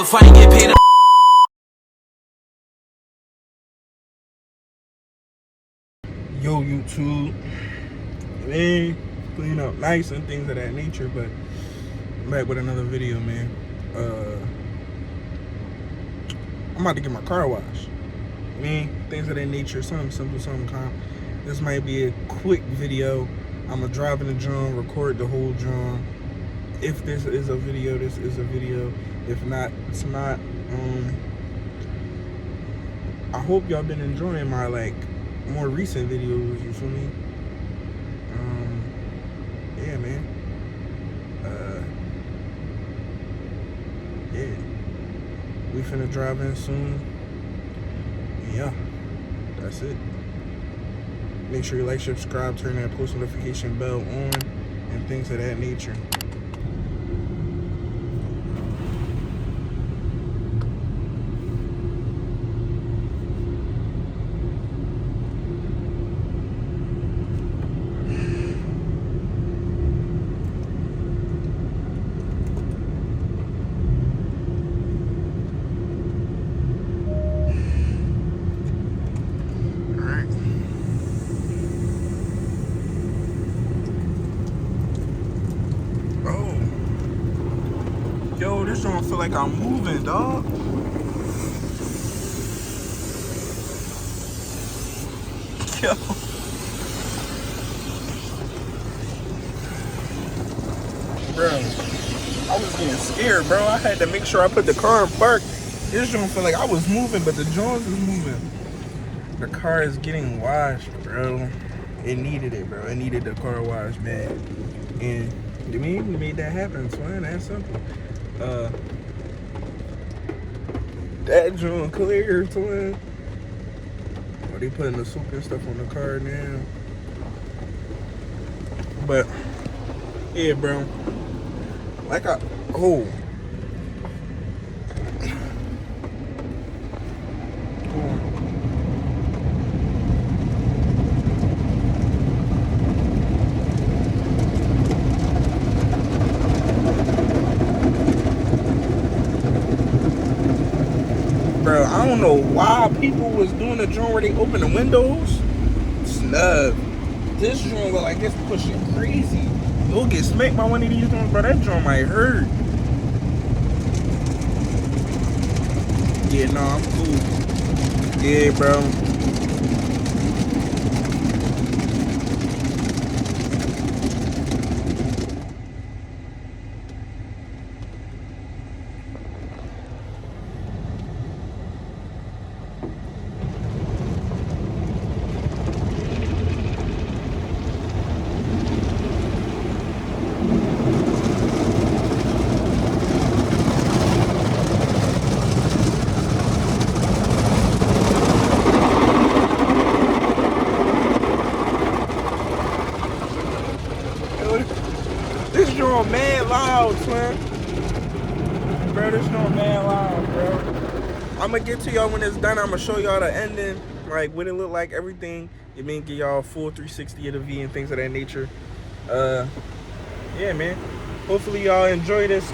fight and get paid. Yo, YouTube. Man, clean up nice and things of that nature, but I'm back with another video, man. I'm about to get my car washed. Things of that nature, something simple, something calm. This might be a quick video. I'm gonna drive in the drum, record the whole drum. If this is a video, this is a video. If not, it's not. I hope y'all been enjoying my more recent videos, you feel me? Yeah, man. Yeah. We finna drive in soon. Yeah, that's it. Make sure you like, subscribe, turn that post notification bell on, and things of that nature. Yo, this don't feel like I'm moving, dog. Yo. Bro, I was getting scared, bro. I had to make sure I put the car in park. This don't feel like I was moving, but the Jones is moving. The car is getting washed, bro. It needed it, bro. It needed the car wash, man. And you mean we made that happen, man. That's simple. That joint clear, twin. Oh, they putting the soap and stuff on the car now. But yeah, bro. Bro, I don't know why people was doing the joint where they open the windows. Snub. This joint look like it's pushing crazy. You'll get smacked by one of these joints, bro. That joint might hurt. Yeah, no, I'm cool. Yeah, bro. This joint mad loud, twin. Bro, this joint mad loud, bro. I'ma get to y'all when it's done. I'ma show y'all the ending, like what it look like, everything. You mean, give y'all a full 360 of the V and things of that nature. Yeah, man. Hopefully y'all enjoy this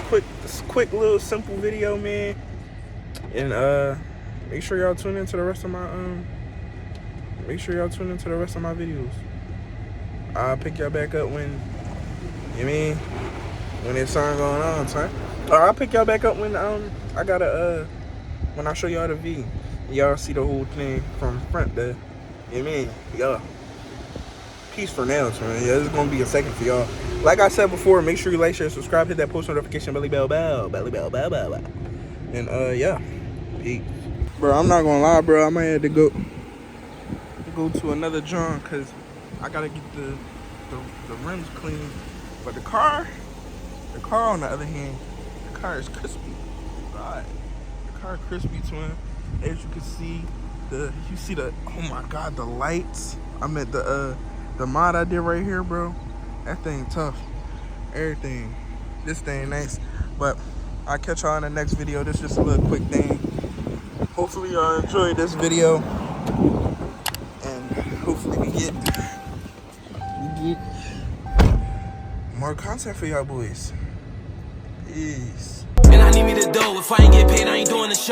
quick little simple video, man. And make sure y'all tune into the rest of my videos. I'll pick y'all back up when when it's something going on, son. Or I'll pick y'all back up when I gotta when I show y'all the V. Y'all see the whole thing from front there. Yeah. Peace for now, man. Yeah, this is gonna be a second for y'all. Like I said before, make sure you like, share, subscribe, hit that post notification belly bell. And yeah. Peace. Bro, I'm not gonna lie, bro. I might have to go to another John because I gotta get the rims clean. But the car on the other hand, the car is crispy. God, the car crispy, twin. As you can see, oh my God, the lights. I meant the mod I did right here, bro. That thing tough. Everything. This thing nice. But I'll catch y'all in the next video. This is just a little quick thing. Hopefully y'all enjoyed this video. And hopefully we get more content for y'all boys. Peace. And I need me to dough. If I ain't get paid, I ain't doing the shit.